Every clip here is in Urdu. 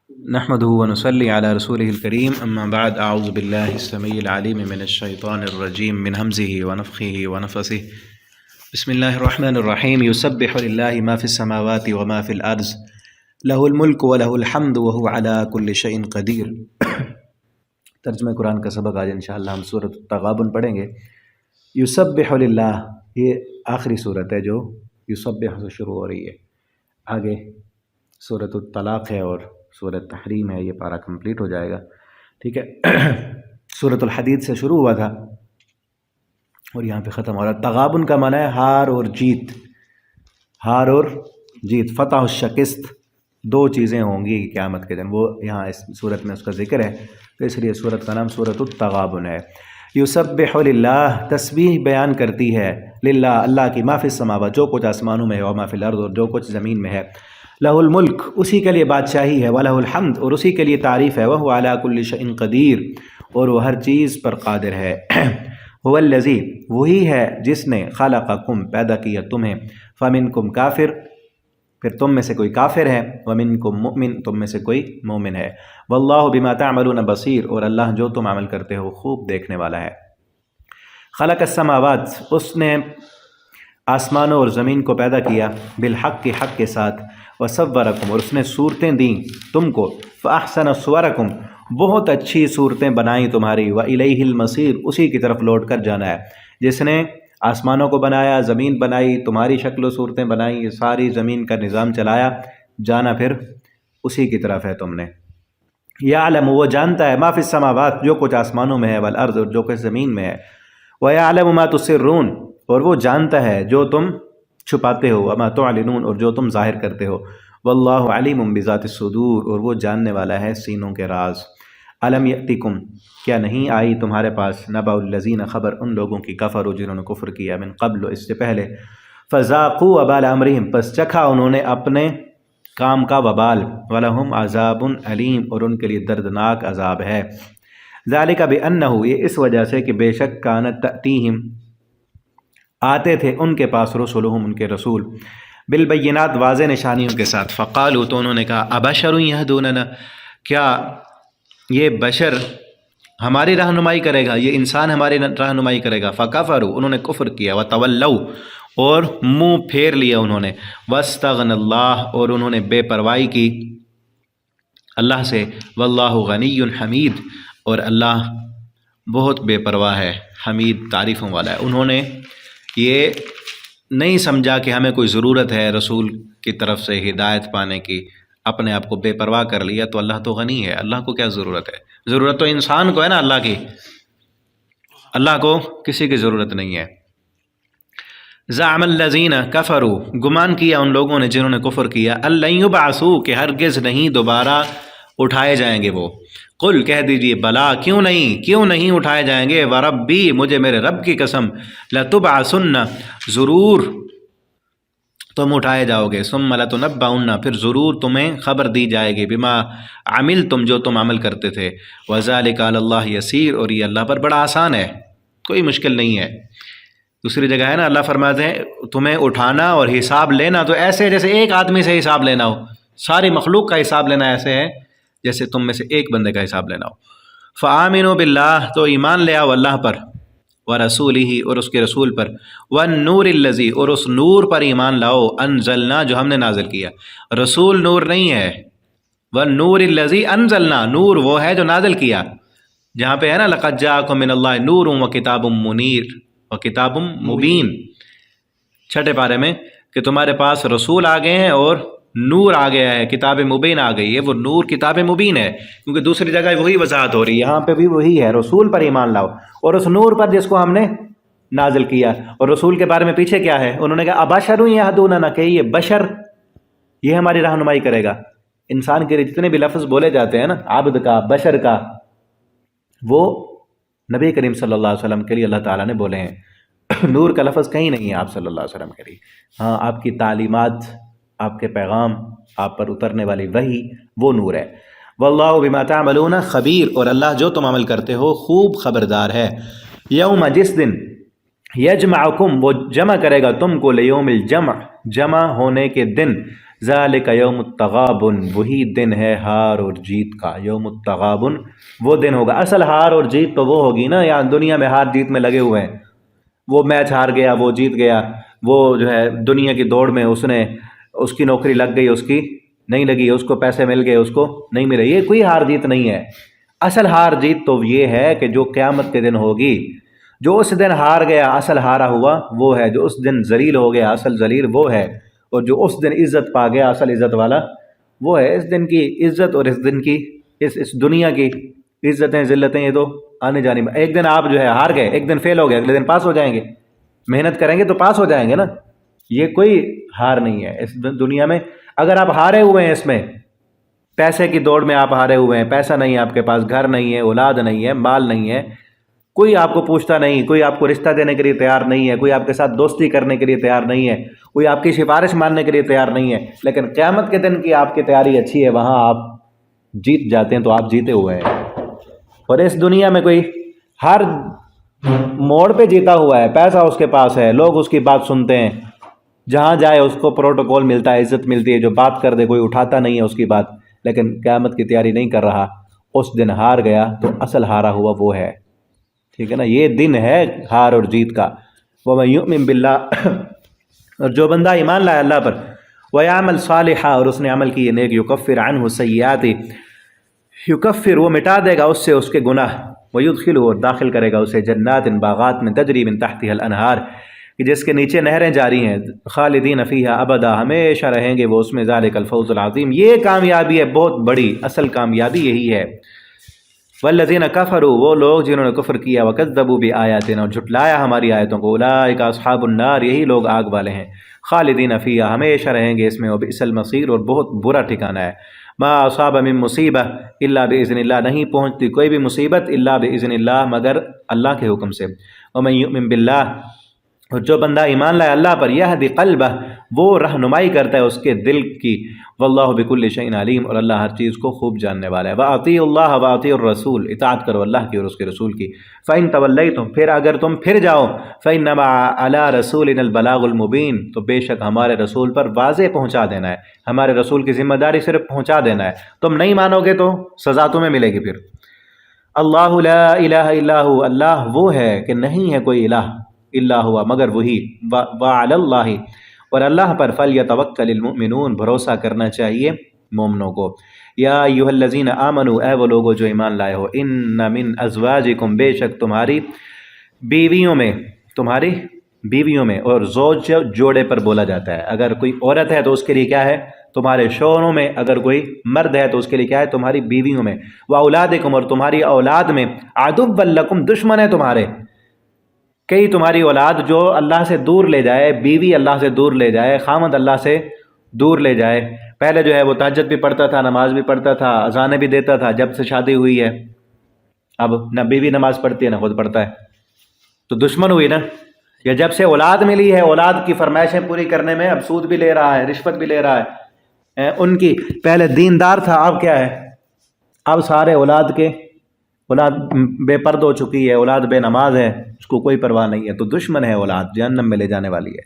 نحمده ونصلي على رسوله الكريم اما بعد اعوذ بالله السميع العليم من الشيطان الرجيم من همزه ونفخه ونفثه بسم الله الرحمن الرحيم يسبح لله ما في السماوات وما في الارض له الملك وله الحمد وهو على كل شيء قدير۔ ترجمہ قرآن کا سبق آج انشاءاللہ ہم سورۃ التغابن پڑھیں گے۔ یسبح للہ، یہ آخری صورت ہے جو یسبح سے شروع ہو رہی ہے۔ آگے سورۃ الطلاق ہے اور سورۃ تحریم ہے، یہ پارہ کمپلیٹ ہو جائے گا، ٹھیک ہے۔ سورۃ الحدید سے شروع ہوا تھا اور یہاں پہ ختم ہو رہا ہے۔ تغابن کا معنی ہے ہار اور جیت، ہار اور جیت، فتح و شکست، دو چیزیں ہوں گی قیامت کے دن، وہ یہاں اس صورت میں اس کا ذکر ہے، تو اس لیے صورت کا نام سورۃ التغابن ہے۔ یسبح للہ، تسبیح بیان کرتی ہے، للہ اللہ کی، ما فی السماوات، جو کچھ آسمانوں میں ہے، و ما فی الارض، اور جو کچھ زمین میں ہے، لہ الملک، اسی کے لیے بادشاہی ہے، وَلَهُ الحمد، اور اسی کے لیے تعریف ہے، وَهُوَ عَلَى كُلِّ شَيْءٍ قدیر، اور وہ ہر چیز پر قادر ہے۔ هو الذی، وہی ہے جس نے خلقکم، پیدا کیا تمہیں، فمنکم کافر، پھر تم میں سے کوئی کافر ہے، ومنکم مؤمن، تم میں سے کوئی مومن ہے، واللہ بما تعملون بصیر، اور اللہ جو تم عمل کرتے ہو خوب دیکھنے والا ہے۔ خلق السماوات، اس نے آسمانوں اور زمین کو پیدا کیا، بالحق، کے حق کے ساتھ، وصورکم، اور اس نے صورتیں دیں تم کو، فاحسن صورکم، بہت اچھی صورتیں بنائیں تمہاری، والیہ المصیر، اسی کی طرف لوٹ کر جانا ہے۔ جس نے آسمانوں کو بنایا، زمین بنائی، تمہاری شکل و صورتیں بنائی، یہ ساری زمین کا نظام چلایا، جانا پھر اسی کی طرف ہے تم نے۔ یعلم، وہ جانتا ہے، ما فی السماوات، جو کچھ آسمانوں میں ہے، والارض، اور جو کچھ زمین میں ہے، ویعلم ما تسرون، اور وہ جانتا ہے جو تم چھپاتے ہو، وما تعلنون، اور جو تم ظاہر کرتے ہو، واللہ علیم بذات الصدور، اور وہ جاننے والا ہے سینوں کے راز۔ الم یأتکم، کیا نہیں آئی تمہارے پاس، نبأ الذین، خبر ان لوگوں کی، کفروا، جنہوں نے کفر کیا، من قبل، اس سے پہلے، فذاقوا وبال امرہم، پس چکھا انہوں نے اپنے کام کا وبال، ولہم عذاب علیم، اور ان کے لیے دردناک عذاب ہے۔ ذالک بانہ، یہ اس وجہ سے کہ بے شک کانت تأتیہم، آتے تھے ان کے پاس، رسولہم، ان کے رسول، بالبینات، واضح نشانیوں کے ساتھ، فقالوا، تو انہوں نے کہا، ابشر یہدوننا، کیا یہ بشر ہماری رہنمائی کرے گا، یہ انسان ہماری رہنمائی کرے گا، فکفروا، انہوں نے کفر کیا، وتولوا، اور منہ پھیر لیا انہوں نے، واستغنى اللہ، اور انہوں نے بے پرواہی کی اللہ سے، واللہ غنی حمید، اور اللہ بہت بے پرواہ ہے، حمید، تعریفوں والا ہے۔ انہوں نے یہ نہیں سمجھا کہ ہمیں کوئی ضرورت ہے رسول کی طرف سے ہدایت پانے کی، اپنے آپ کو بے پرواہ کر لیا، تو اللہ تو غنی ہے، اللہ کو کیا ضرورت ہے، ضرورت تو انسان کو ہے نا اللہ کی، اللہ کو کسی کی ضرورت نہیں ہے۔ زعم الذین کفروا، گمان کیا ان لوگوں نے جنہوں نے کفر کیا، ان لن یبعثوا، کہ ہرگز نہیں دوبارہ اٹھائے جائیں گے وہ، قل، کہہ دیجئے، بلا، کیوں نہیں اٹھائے جائیں گے، وربی، مجھے میرے رب کی قسم، لتبعثن، ضرور تم اٹھائے جاؤ گے، ثم لتنبؤن، پھر ضرور تمہیں خبر دی جائے گی، بما عملتم، جو تم عمل کرتے تھے، وذالک علی اللہ یسیر، اور یہ اللہ پر بڑا آسان ہے، کوئی مشکل نہیں ہے۔ دوسری جگہ ہے نا، اللہ فرماتے ہیں تمہیں اٹھانا اور حساب لینا تو ایسے جیسے ایک آدمی سے حساب لینا ہو، ساری مخلوق کا حساب لینا ایسے ہے جیسے تم میں سے ایک بندے کا حساب لینا ہو۔ فآمنوا باللہ، تو ایمان لے آؤ اللہ پر، ورسولہ، اور اس کے رسول پر، والنور الذی، اور اس نور پر ایمان لاؤ، انزلنا، جو ہم نے نازل کیا، رسول نور نہیں ہے، والنور الذی انزلنا، نور وہ ہے جو نازل کیا، جہاں پہ ہے نا، لقد جاءکم من اللہ نور وکتاب منیر وکتاب مبین، چھٹے پارے میں، کہ تمہارے پاس رسول آ گئے ہیں اور نور آ گیا ہے، کتاب مبین آ گئی ہے، وہ نور کتاب مبین ہے، کیونکہ دوسری جگہ وہی وضاحت ہو رہی ہے، یہاں پہ بھی وہی ہے، رسول پر ایمان لاؤ، اور اس نور پر جس کو ہم نے نازل کیا۔ اور رسول کے بارے میں پیچھے کیا ہے، انہوں نے کہا ابشر یہدوننا، کہ یہ بشر، یہ ہماری رہنمائی کرے گا۔ انسان کے جتنے بھی لفظ بولے جاتے ہیں نا، عبد کا، بشر کا، وہ نبی کریم صلی اللہ علیہ وسلم کے لیے اللہ تعالیٰ نے بولے ہیں، نور کا لفظ کہیں نہیں ہے آپ صلی اللہ علیہ وسلم کے لیے، ہاں آپ کی تعلیمات، آپ کے پیغام، آپ پر اترنے والی وحی، وہ نور ہے۔ واللہ بما تعملون خبیر، اور اللہ جو تم عمل کرتے ہو خوب خبردار ہے۔ یوم، جس دن، یجمعکم، وہ جمع کرے گا تم کو، لیوم الجمع، جمع ہونے کے دن، ذالک یوم التغابن، وہی دن ہے ہار اور جیت کا، یوم التغابن وہ دن ہوگا۔ اصل ہار اور جیت تو وہ ہوگی نا، یہاں دنیا میں ہار جیت میں لگے ہوئے ہیں، وہ میچ ہار گیا، وہ جیت گیا، وہ جو ہے دنیا کی دوڑ میں اس کی نوکری لگ گئی، اس کی نہیں لگی، اس کو پیسے مل گئے، اس کو نہیں ملے، یہ کوئی ہار جیت نہیں ہے۔ اصل ہار جیت تو یہ ہے کہ جو قیامت کے دن ہوگی، جو اس دن ہار گیا اصل ہارا ہوا وہ ہے، جو اس دن ذلیل ہو گیا اصل ذلیل وہ ہے، اور جو اس دن عزت پا گیا اصل عزت والا وہ ہے۔ اس دن کی عزت اور اس دن کی اس دنیا کی عزتیں ذلتیں یہ تو آنے جانے میں، ایک دن آپ جو ہے ہار گئے، ایک دن فیل ہو گئے، اگلے دن پاس ہو جائیں گے، محنت کریں گے تو پاس ہو جائیں گے نا، یہ کوئی ہار نہیں ہے اس دنیا میں۔ اگر آپ ہارے ہوئے ہیں اس میں، پیسے کی دوڑ میں آپ ہارے ہوئے ہیں، پیسہ نہیں ہے آپ کے پاس، گھر نہیں ہے، اولاد نہیں ہے، مال نہیں ہے، کوئی آپ کو پوچھتا نہیں، کوئی آپ کو رشتہ دینے کے لیے تیار نہیں ہے، کوئی آپ کے ساتھ دوستی کرنے کے لیے تیار نہیں ہے، کوئی آپ کی سفارش ماننے کے لیے تیار نہیں ہے، لیکن قیامت کے دن کی آپ کی تیاری اچھی ہے، وہاں آپ جیت جاتے ہیں تو آپ جیتے ہوئے ہیں۔ اور اس دنیا میں کوئی ہر موڑ پہ جیتا ہوا ہے، پیسہ اس کے پاس ہے، لوگ اس کی بات سنتے ہیں، جہاں جائے اس کو پروٹوکول ملتا ہے، عزت ملتی ہے، جو بات کر دے کوئی اٹھاتا نہیں ہے اس کی بات، لیکن قیامت کی تیاری نہیں کر رہا، اس دن ہار گیا تو اصل ہارا ہوا وہ ہے، ٹھیک ہے نا، یہ دن ہے ہار اور جیت کا۔ وَمَن يُؤْمِن بِاللَّهِ، اور جو بندہ ایمان لائے اللہ پر، وَيَعْمَلْ صَالِحًا، اور اس نے عمل کیے نیک، يُكَفِّرْ عَنْهُ سَيِّئَاتِهِ، يُكَفِّرْ وہ مٹا دے گا اس سے اس کے گناہ، وَيُدْخِلُهُ اور داخل کرے گا اسے جنات باغات میں، تجری من تحتها الانہار، کہ جس کے نیچے نہریں جاری ہیں، خالدین فیہا ابدا، ہمیشہ رہیں گے وہ اس میں، ذالک الفوز العظیم، یہ کامیابی ہے بہت بڑی، اصل کامیابی یہی ہے۔ والذین کفروا، وہ لوگ جنہوں نے کفر کیا، وکذبوا بآیاتنا، اور جھٹلایا ہماری آیتوں کو، اولئک اصحاب النار، یہی لوگ آگ والے ہیں، خالدین فیہا، ہمیشہ رہیں گے اس میں، وبئس المصیر، اور بہت برا ٹھکانہ ہے۔ ما اصاب من مصیبہ الا باذن اللہ، نہیں پہنچتی کوئی بھی مصیبت الا باذن اللہ، مگر اللہ کے حکم سے۔ ومن یؤمن باللہ، اور جو بندہ ایمان لائے اللہ پر، یہدی قلبہ، وہ رہنمائی کرتا ہے اس کے دل کی، واللہ بکل شیء علیم، اور اللہ ہر چیز کو خوب جاننے والا ہے۔ وَأَطِیعُوا اللَّهَ وَأَطِیعُوا الرَّسُولَ، اطاعت کرو اللہ کی اور اس کے رسول کی۔ فَإِن تَوَلَّیْتُمْ، پھر اگر تم پھر جاؤ، فَإِنَّمَا عَلَىٰ رَسُولِنَا الْبَلَاغُ الْمُبِینُ، تو بے شک ہمارے رسول پر واضح پہنچا دینا ہے، ہمارے رسول کی ذمہ داری صرف پہنچا دینا ہے، تم نہیں مانو گے تو سزا تمہیں ملے گی۔ پھر اللہ لا الہ الا ہو، اللہ وہ ہے کہ نہیں ہے کوئی الہ الا ہوا مگر وہی، وعلی اللہ، اور اللہ پر فلیتوکل المؤمنون، بھروسہ کرنا چاہیے مومنوں کو۔ یا ایھا الذین آمنوا، اے وہ لوگو جو ایمان لائے ہو، ان من ازواجکم، بے شک تمہاری بیویوں میں، اور زوج جوڑے پر بولا جاتا ہے، اگر کوئی عورت ہے تو اس کے لیے کیا ہے، تمہارے شوہروں میں، اگر کوئی مرد ہے تو اس کے لیے کیا ہے، تمہاری بیویوں میں، واولادکم، اور تمہاری اولاد میں، عدوا لکم، دشمن ہے تمہارے، کئی تمہاری اولاد جو اللہ سے دور لے جائے، بیوی اللہ سے دور لے جائے، خامد اللہ سے دور لے جائے، پہلے جو ہے وہ تہجد بھی پڑھتا تھا، نماز بھی پڑھتا تھا، اذانیں بھی دیتا تھا، جب سے شادی ہوئی ہے اب نہ بیوی نماز پڑھتی ہے نہ خود پڑھتا ہے، تو دشمن ہوئی نا۔ یا جب سے اولاد ملی ہے، اولاد کی فرمائشیں پوری کرنے میں اب سود بھی لے رہا ہے، رشوت بھی لے رہا ہے، ان کی پہلے دیندار تھا، اب کیا ہے، اب سارے اولاد بے پرد ہو چکی ہے، اولاد بے نماز ہے، اس کو کوئی پرواہ نہیں ہے، تو دشمن ہے اولاد، جہنم میں لے جانے والی ہے۔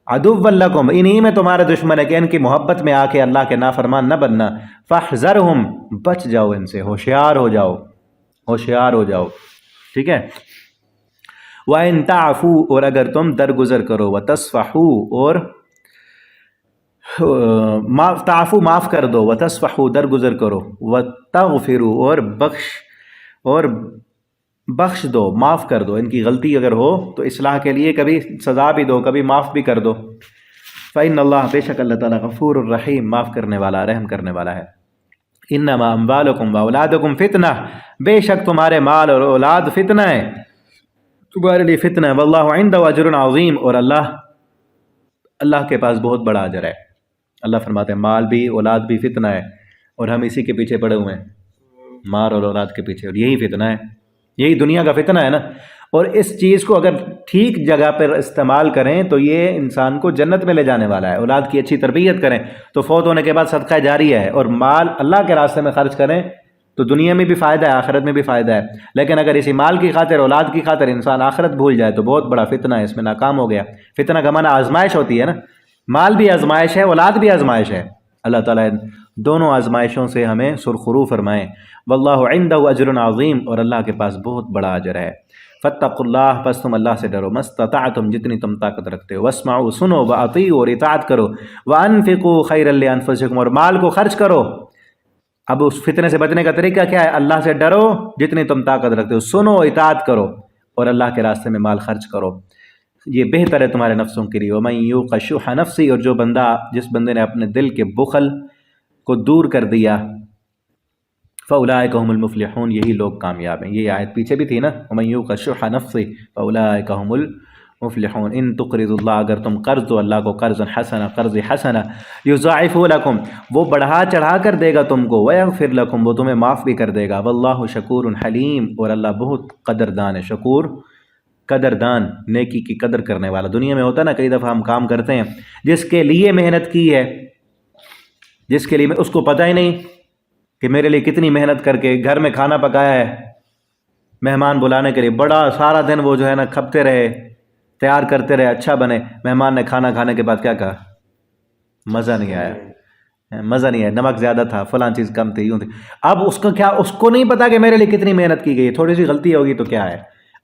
عدو لکم، انہی میں تمہارے دشمن ہے کہ ان کی محبت میں آ کے اللہ کے نافرمان نہ بننا، فاحذرہم، بچ جاؤ ان سے، ہوشیار ہو جاؤ، ٹھیک ہے۔ وَإِن تَعْفُوا، اور اگر تم درگزر کرو، وَتَصْفَحُوا، اور تعفو معاف کر دو، وَتَصْفَحُوا درگزر کرو، وَتَغْفِرُوا اور بخش دو، معاف کر دو، ان کی غلطی اگر ہو تو اصلاح کے لیے کبھی سزا بھی دو، کبھی معاف بھی کر دو۔ فَإِنَّ اللَّهَ، بے شک اللہ تعالیٰ، غفور الرحیم، معاف کرنے والا، رحم کرنے والا ہے۔ انما اموالکم واولادکم فتنہ، بے شک تمہارے مال اور اولاد فتنہ ہے، تمہارے لیے فتنہ ہے، واللہ عنده اجر عظیم، اور اللہ کے پاس بہت بڑا اجر ہے۔ اللہ فرماتے ہیں مال بھی اولاد بھی فتنہ ہے، اور ہم اسی کے پیچھے پڑے ہوئے ہیں، مال اور اولاد کے پیچھے، اور یہی فتنہ ہے، یہی دنیا کا فتنہ ہے نا۔ اور اس چیز کو اگر ٹھیک جگہ پر استعمال کریں تو یہ انسان کو جنت میں لے جانے والا ہے۔ اولاد کی اچھی تربیت کریں تو فوت ہونے کے بعد صدقہ جاریہ ہے، اور مال اللہ کے راستے میں خرچ کریں تو دنیا میں بھی فائدہ ہے، آخرت میں بھی فائدہ ہے۔ لیکن اگر اسی مال کی خاطر، اولاد کی خاطر انسان آخرت بھول جائے تو بہت بڑا فتنہ ہے، اس میں ناکام ہو گیا۔ فتنہ کا معنی آزمائش ہوتی ہے نا، مال بھی آزمائش ہے، اولاد بھی آزمائش ہے۔ اللہ تعالیٰ ان دونوں آزمائشوں سے ہمیں سرخرو فرمائیں۔ واللہ عندہ اجر عظیم، اور اللہ کے پاس بہت بڑا اجر ہے۔ فاتقوا اللہ، پس تم اللہ سے ڈرو، مستطعتم، جتنی تم طاقت رکھتے ہو، واسمعوا، سنو، واطیعوا، اور اطاعت کرو، وانفقوا خیرا لانفسکم، اور مال کو خرچ کرو۔ اب اس فتنے سے بچنے کا طریقہ کیا ہے؟ اللہ سے ڈرو جتنی تم طاقت رکھتے ہو، سنو، اطاعت کرو، اور اللہ کے راستے میں مال خرچ کرو، یہ بہتر ہے تمہارے نفسوں کے لیے۔ وَمَن يُوقَ شُحَّ نَفْسِهِ، اور جس بندے نے اپنے دل کے بخل کو دور کر دیا، فَأُولَٰئِكَ هُمُ الْمُفْلِحُونَ، یہی لوگ کامیاب ہیں۔ یہ آیت پیچھے بھی تھی نا، وَمَن يُوقَ شُحَّ نَفْسِهِ فَأُولَٰئِكَ هُمُ الْمُفْلِحُونَ۔ ان تقرضوا اللہ، اگر تم قرض دو اللہ کو، قرض حسنا، قرض حسنا، یضاعف لکم، وہ بڑھا چڑھا کر دے گا تم کو، ویغفر لکم، وہ تمہیں معاف بھی کر دے گا، واللہ شکور حلیم، اور اللہ بہت قدردان ہے۔ شکور، قدردان، نیکی کی قدر کرنے والا۔ دنیا میں ہوتا ہے نا، کئی دفعہ ہم کام کرتے ہیں، جس کے لیے محنت کی ہے، جس کے لیے اس کو پتہ ہی نہیں کہ میرے لیے کتنی محنت کر کے گھر میں کھانا پکایا ہے مہمان بلانے کے لیے، بڑا سارا دن وہ جو ہے نا کھپتے رہے، تیار کرتے رہے، اچھا بنے، مہمان نے کھانا کھانے کے بعد کیا کہا؟ مزہ نہیں آیا، مزہ نہیں آیا، نمک زیادہ تھا، فلاں چیز کم تھی، یوں تھی۔ اب اس کو کیا، اس کو نہیں پتا کہ میرے لیے کتنی محنت کی گئی، تھوڑی سی غلطی ہوگی تو کیا ہے؟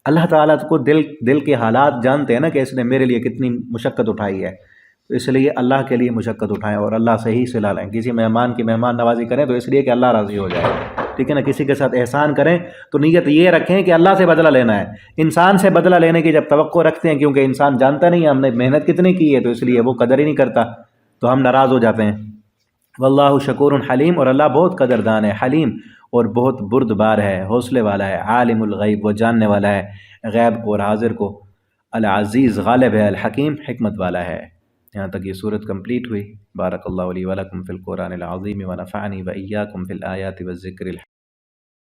اللہ تعالیٰ کو دل کے حالات جانتے ہیں نا، کہ اس نے میرے لیے کتنی مشقت اٹھائی ہے، تو اس لیے اللہ کے لیے مشقت اٹھائیں اور اللہ سے ہی صلہ لیں۔ کسی مہمان کی مہمان نوازی کریں تو اس لیے کہ اللہ راضی ہو جائے، ٹھیک ہے نا؟ کسی کے ساتھ احسان کریں تو نیت یہ رکھیں کہ اللہ سے بدلہ لینا ہے۔ انسان سے بدلہ لینے کی جب توقع رکھتے ہیں، کیونکہ انسان جانتا نہیں ہے ہم نے محنت کتنی کی ہے، تو اس لیے وہ قدر ہی نہیں کرتا، تو ہم ناراض ہو جاتے ہیں۔ واللہ شکور حلیم، اور اللہ بہت قدردان ہے، حلیم، اور بہت بردبار ہے، حوصلے والا ہے۔ عالم الغیب، وہ جاننے والا ہے غیب کو اور حاضر کو۔ العزیز، غالب ہے۔ الحکیم، حکمت والا ہے۔ یہاں تک یہ صورت کمپلیٹ ہوئی۔ بارک اللہ لی ولکم فی القرآن العظیم ونفعنی وإیاکم فی الآیات والذکر الحکیم۔